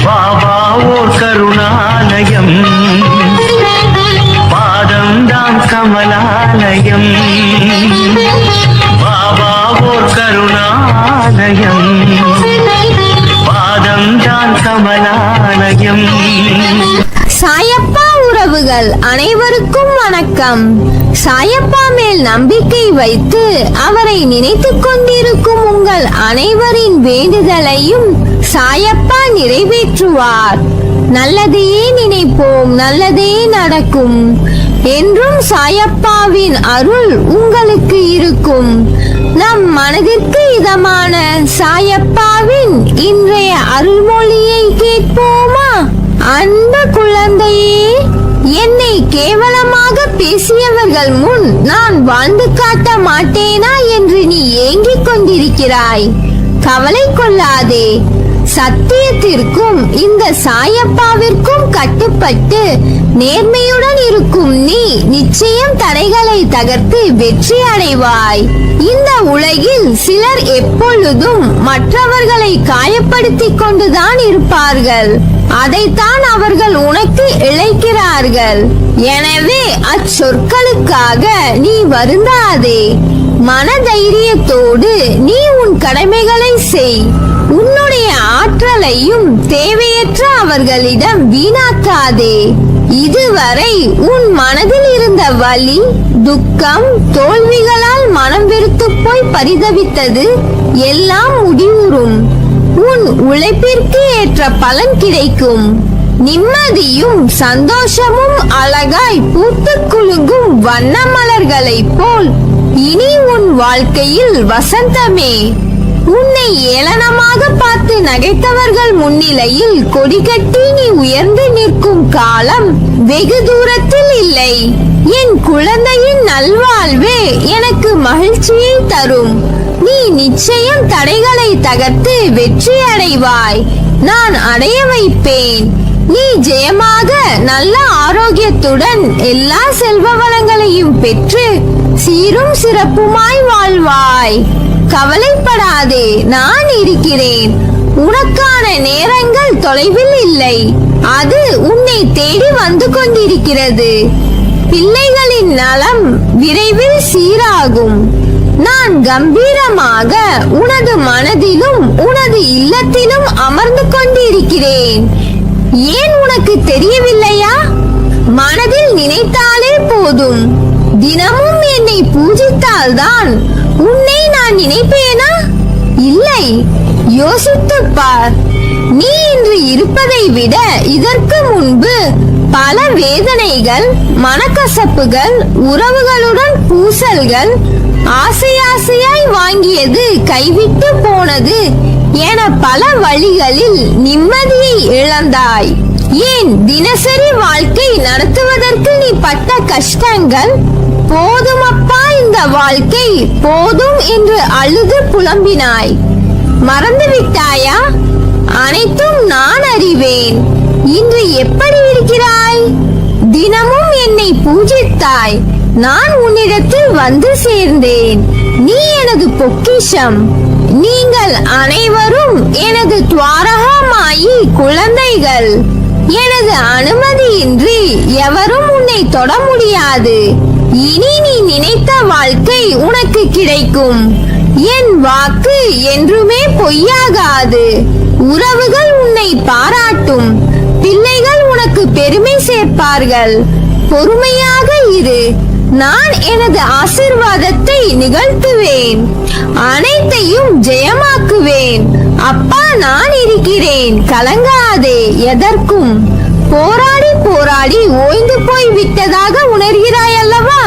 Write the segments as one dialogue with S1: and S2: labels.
S1: பாபா ஓர் கருணாலயம், பாதம்தான் கமலாலயம். பாபா ஓர் கருணாலயம், பாதம்தான் கமலாலயம்.
S2: சாயப்பா உறவுகள் அனைவருக்கும் வணக்கம். சாயப்பா மேல் நம்பிக்கை வைத்து அவரை நினைத்துக் கொண்டிருக்கும் உங்கள் அனைவரின் வேண்டுதலையும் சாயப்பா நிறைவேற்றுவார். நல்லதையே நினைப்போம், நல்லதே நடக்கும். என்றும் சாயப்பாவின் அருள் உங்களுக்கு இருக்கும். நம் மனதிற்கு இதமான சாயப்பாவின் இன்றைய அருள்மொழியை கேட்போமா? அன்பு குழந்தையே, என்னை கேவலமாக பேசியவர்கள் முன் நான் வாழ்ந்து காட்ட மாட்டேனா என்று நீ ஏங்கிக் கொண்டிருக்கிறாய். கவலை கொள்ளாதே. சத்தியத்திற்கும் இந்த சாயப்பாவிற்கும் கட்டுப்பட்டு நேர்மையுடன் இருக்கும் நீ நிச்சயம் தடைகளை தகர்த்து வெற்றி அடைவாய். இந்த உலகில் சிலர் எப்பொழுதும் மற்றவர்களை காயப்படுத்திக் கொண்டுதான் இருப்பார்கள். அதைத்தான் அவர்கள் உனக்கு இழைக்கிறார்கள். எனவே அச்சொற்களுக்காக நீ வருந்தாதே. மன தைரியத்தோடு நீ உன் கடமைகளை செய். உன்னுடைய ஆற்றலையும் தேவையற்ற அவர்களிடம் வீணாக்காதே. இதுவரை உன் மனதில் இருந்த வலி, துக்கம், தோல்விகளால் மனம் வெறுத்து போய் பரிதவித்தது எல்லாம் முடிவுறும். உன் உழைப்பிற்கு ஏற்ற பலன் கிடைக்கும். நிம்மதியும் சந்தோஷமும் அழகாய் பூத்து குலுங்கும் வண்ண மலர்களைப் போல் இனி உன் வாழ்க்கையில் வசந்தமே. உன்னை ஏளனமாக பார்த்து நகைத்தவர்கள் முன்னிலையில் கொடிகட்டி நீ உயர்ந்து நிற்கும் காலம் வெகு தூரத்தில் இல்லை. என் குழந்தையின் நல்வாழ்வே எனக்கு மகிழ்ச்சியை தரும். நீ நிச்சயம் தடைகளை தகர்த்து வெற்றி அடைவாய். நான் அடைய வைப்பேன். நீ ஜெயமாக நல்ல ஆரோக்கியத்துடன் எல்லா செல்வ வளங்களையும் பெற்று சீரும் சிறப்புமாய் வாழ்வாய். கவலைப்படாதே, நான் இருக்கிறேன். உனக்கான நேரங்கள் தொலைவில் இல்லை. அது உன்னை தேடி வந்து கொண்டிருக்கிறது. பிள்ளைகளின் நலம் விரைவில் சீராகும். நான் கம்பீரமாக உனது மனதிலும் உனது இல்லத்திலும் அமர்ந்து கொண்டிருக்கிறேன். ஏன் உனக்கு தெரியவில்லையா? மனதில் நினைத்தாலே போதும். தினமும் என்னை பூஜித்தால்தான் உன்னை நான் நினைப்பேனா? இல்லை. யோசித்துப் பார். நீ இன்று இருப்பதை விட இதற்கு முன்பு பல வேதனைகள், மனக்கசப்புகள், உறவுகளுடன் பூசல்கள், ஆசையாசையாய் வாங்கியது கைவிட்டு போனது என பல வழிகளில் நிம்மதியை இழந்தாய். ஏன் தினசரி வாழ்க்கை நடத்துவதற்கு நீ பட்ட கஷ்டங்கள் போதுமப்பா, இந்த வாழ்க்கை போதும் என்று அழுது புலம்பினாய். மறந்துவிட்டாயா? அனைத்தும் நான் அறிவேன். இன்று எப்படி இருக்கிறாய்? தினமும் என்னை பூஜித்தாய். நான் உன்னிடத்தில் வந்து சேர்ந்தேன். நீ எனது பொக்கிஷம். நீங்கள் அனைவரும் எனது துவாரகமாயி குழந்தைகள். எனது அனுமதியின்றி எவரும் உன்னை தொட முடியாது. இனி நீ நினைத்த வாழ்க்கை உனக்கு கிடைக்கும். என் வாக்கு என்றுமே பொய்யாகாது. உறவுகள் உன்னை பாராட்டும். பிள்ளைகள் உனக்கு பெருமை சேர்ப்பார்கள். பொறுமையாக இரு. நான் எனது ஆசீர்வாதத்தை நிகழ்த்துவேன். அனைத்தையும் ஜெயமாக்குவேன். அப்பா, நான் இருக்கிறேன். கலங்காதே. எதற்கும் போராடி போராடி ஓய்ந்து போய் விட்டதாக உணர்கிறாய் அல்லவா?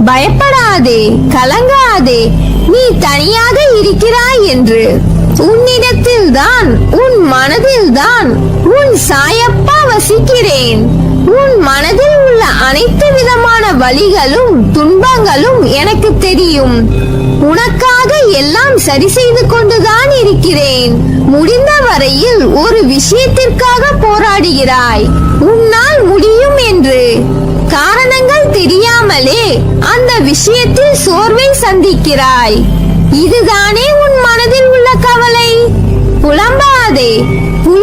S2: பயப்படாதே, கலங்காதே. நீ தனியாக இருக்கிறாய் என்று. உன்னிடத்தில் தான், உன் மனதில் தான் உன் சாயப்பா வசிக்கிறேன். உன் மனதில் உள்ள அனைத்து விதமான வலிகளும் துன்பங்களும் எனக்கு தெரியும். உனக்காக எல்லாம் சரி செய்து கொண்டுதான் இருக்கிறேன். முடிந்த வரையில் ஒரு விஷயத்திற்காக போராடுகிறாய். உன்னால் முடியும் என்று. காரணங்கள் தெரியாமலே அந்த விஷயத்தில் சோர்வை இதுதானே உன் மனதில் உள்ள கவலை? புலம்பாதே.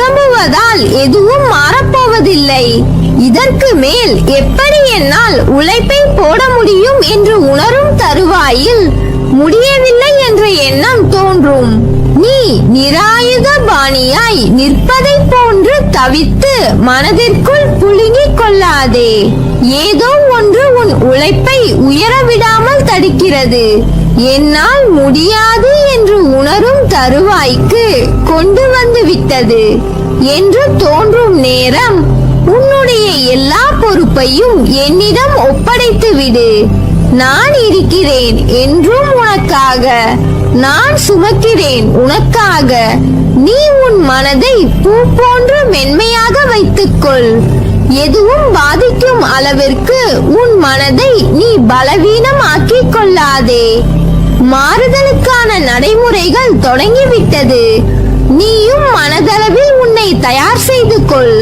S2: புலம்புவதால் எதுவும் மாறப்போவதில்லை. இதற்கு மேல் எப்படி என்னால் உழைப்பை போட முடியும் என்று உணரும் தருவாயில் முடியவில்லை என்ற எண்ணம் தோன்றும். நீ நிராயுத பாணியாய் நிற்பதை போன்று தவித்து மனதிற்குள் புழுங்கிக் கொள்ளாதே. ஏதோ ஒன்று உன் உழைப்பை உயரவிடாமல் தடுக்கிறது. என்னால் முடியாது என்று உணரும் தருவாய்க்கு கொண்டு வந்து விட்டது என்று தோன்றும் நேரம் உன்னுடைய எல்லா பொறுப்பையும் என்னிடம் ஒப்படைத்து விடு. நான் இருக்கிறேன் என்றும் உனக்காக. நான் சுமக்கிறேன் உனக்காக. நீ உன் மனதை பூ போன்று மென்மையாக வைத்துக்கொள். எதுவும் பாதிக்கும் அளவிற்கு உன் மனதை நீ பலவீனமாக்கிக் கொள்ளாதே. மாறுதலுக்கான நடைமுறைகள் தொடங்கிவிட்டது. நீயும் மனதளவில் உன்னை தயார் செய்து கொள்.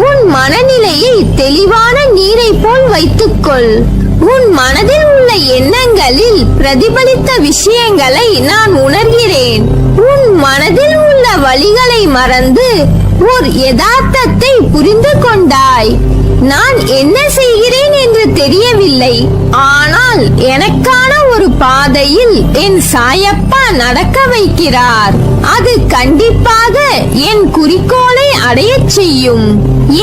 S2: உன் மனநிலையை தெளிவான நீரை போல் வைத்துக்கொள். உன் மனதில் உள்ள எண்ணங்களில் பிரதிபலித்த விஷயங்களை நான் உணர்கிறேன். உன் மனதில் உள்ள வழிகளை மறந்து ஓர் யதார்த்தத்தை புரிந்து கொண்டாய். நான் என்ன செய்கிறேன் என்று தெரியவில்லை. ஆனால் எனக்கான ஒரு பாதையில் என் சாயப்பா நடக்க வைக்கிறார். அது கண்டிப்பாக என் குறிக்கோளை அடையச் செய்யும்.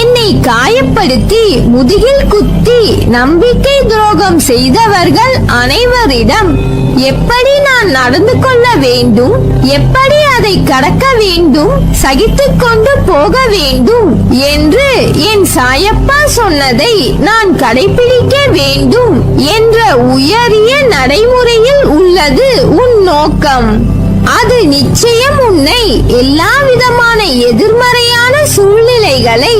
S2: என்னை காயப்படுத்தி முதுகில் குத்தி நம்பிக்கை துரோகம் செய்தவர்கள் அனைவரிடம் எப்படி நான் நடந்து கொள்ள வேண்டும், எப்படி அதை கடக்க வேண்டும், சகித்துக் கொண்டு போக வேண்டும் என்று என் சாயப்பா சொன்னதை நான் கடைபிடிக்க வேண்டும் என்ற உயரிய நடைமுறையில் உள்ளது உன் நோக்கம். அது நிச்சயம் உன்னை எல்லா விதமான எதிர்மறையான சூழ்நிலைகளை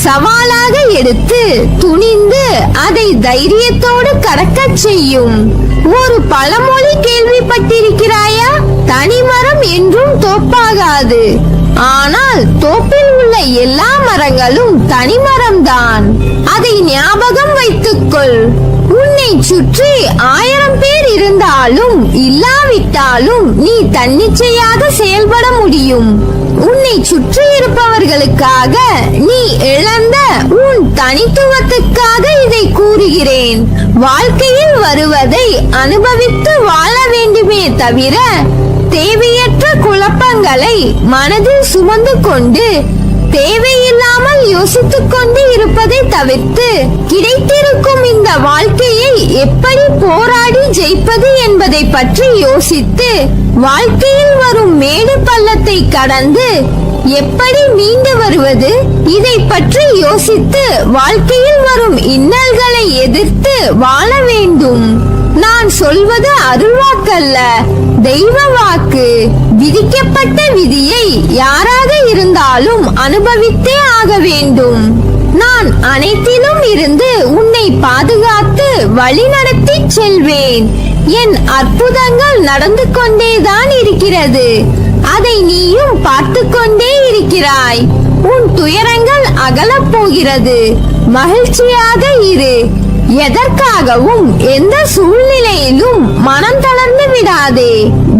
S2: சவாலாக எடுத்து துணிந்து அதை தைரியத்தோடு கடக்கச் செய்யும். ஒரு பழமொழி கேள்விப்பட்டிருக்கிறாயா? தனிமரம் என்றும் தோப்பாகாது. ஆனால் தோப்பில் உள்ள எல்லா மரங்களும் தனிமரம்தான். அதை ஞாபகம் வைத்துக்கொள். உன்னை சுற்றி 1000 பேர் இருந்தாலும் இல்லாவிட்டாலும் நீ தன்னிச்சையாக செயல்பட முடியும். உன்னை சுற்றி இருப்பவர்களுக்காக நீ இழந்த உன் தனித்துவத்துக்காக இதை கூறுகிறேன். வாழ்க்கையில் வருவதை அனுபவித்து வாழ வேண்டுமே தவிர தேவையற்ற குழப்பங்களை மனதில் சுமந்து கொண்டு தேவையில்லாமல் யோசித்துக் கொண்டு இருப்பதை தவிர்த்து கிடைத்திருக்கும் இந்த வாழ்க்கையை எப்படி போராடி ஜெயிப்பது என்பதை பற்றி யோசித்து வாழ்க்கையில் வரும் மேடு பள்ளத்தை கடந்து எப்படி மீண்டு வருவது, இதை பற்றி யோசித்து வாழ்க்கையில் வரும் இன்னல்களை எதிர்த்து வாழ வேண்டும். நான் சொல்வது அருள்வாக்கல்ல, தெய்வ வாக்கு. விதிக்கப்பட்ட விதியை யாராக இருந்தாலும் அனுபவித்தே ஆக வேண்டும். நான் அனைத்திலும் இருந்து உன்னை பாதுகாத்து வழிநடத்தி செல்வேன். என் அற்புதங்கள் நடந்து கொண்டேதான் இருக்கிறது. அதை நீயும் பார்த்து கொண்டே இருக்கிறாய். உன் துயரங்கள் அகலப் போகிறது. மகிழ்ச்சியாக இரு. எதற்காகவும் எந்த சூழ்நிலையிலும் மனம் தளர்ந்து விடாதே.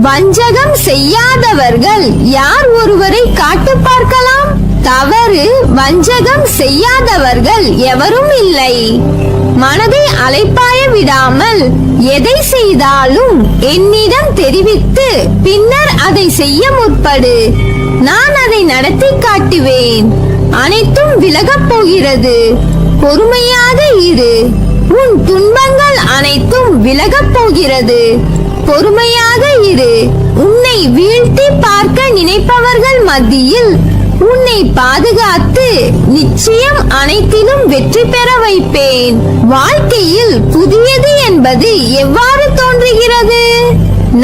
S2: வஞ்சகம் செய்யாதவர்கள் யார் ஒருவரை காட்டு பார்க்கலாம்? தவறு வஞ்சகம் செய்யாதவர்கள் எவரும் இல்லை. மனதை அலைப்பாய விடாமல் எதை செய்தாலும் என்னிடம் தெரிவித்து பின்னர் அதை செய்ய முற்படு. நான் அதை நடத்தி காட்டுவேன். அனைத்தும் விலகப் போகிறது. பொறுமையாக இரு. உன் துன்பங்கள் அனைத்தும் விலகப் போகிறது. பொறுமையாக இரு. உன்னை வீழ்த்தி பார்க்க நினைப்பவர்கள் மத்தியில் உன்னை பாதுகாத்து நிச்சயம் அனைத்திலும் வெற்றி பெற வைப்பேன். வாழ்க்கையில் புதியது என்பது எவ்வாறு தோன்றுகிறது?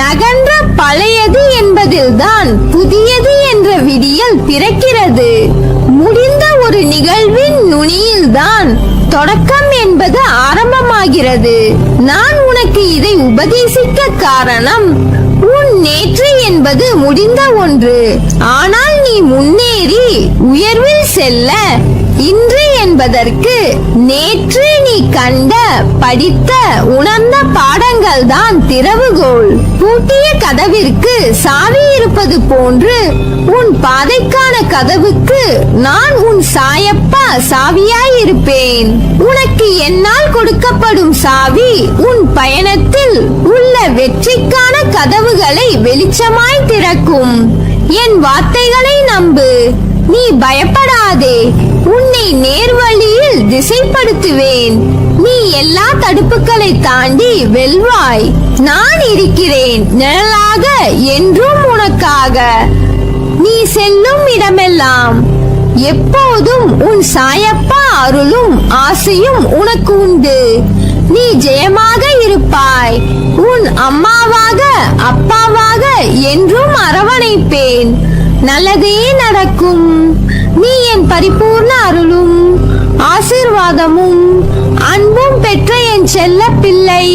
S2: நகன்ற பழையது என்பதில்தான் புதியது என்ற விடியல் பிறக்கிறது. முடிந்த ஒரு நிகழ்வின் நுனியில்தான் தொடக்கம் என்பது ஆரம்பமாகிறது. நான் உனக்கு இதை உபதேசிக்க காரணம், உன் நேற்று என்பது முடிந்த ஒன்று. ஆனால் நீ முன்னேறி உயர்வில் செல்ல இன்று என்பதற்கு நேற்று நீ கண்ட, படித்த, உணர்ந்த பாடங்கள் தான் திறவுகோல். பூட்டிய கதவிற்கு சாவி இருப்பது போன்று உன் பாதைக்கான கதவுக்கு நான் உன் சாயப்பா சாவியாய் இருப்பேன். உனக்கு என்னால் கொடுக்கப்படும் சாவி உன் பயணத்தில் உள்ள வெற்றிக்கான கதவுகளை வெளிச்சமாய் திறக்கும். என் வார்த்தைகளை நம்பு, நீ பயப்படாதே. உன்னை நேர்வழியில் திசைப்படுத்துவேன். நீ எல்லா தடுப்புகளை தாண்டி வெல்வாய். நான் இருக்கிறேன் நிழலாக என்றும் உனக்காக. நீ செல்லும் இடமெல்லாம் எப்போதும் உன் சாயப்பா அருளும் ஆசையும் உனக்கு உண்டு. நீ ஜெயமாக இருப்பாய். உன் அம்மாவாக அப்பாவாக என்றும் அரவணைப்பேன். நல்லதே நடக்கும். நீ என் பரிபூர்ண அருளும் ஆசீர்வாதமும் அன்பும் பெற்ற என் செல்ல பிள்ளை.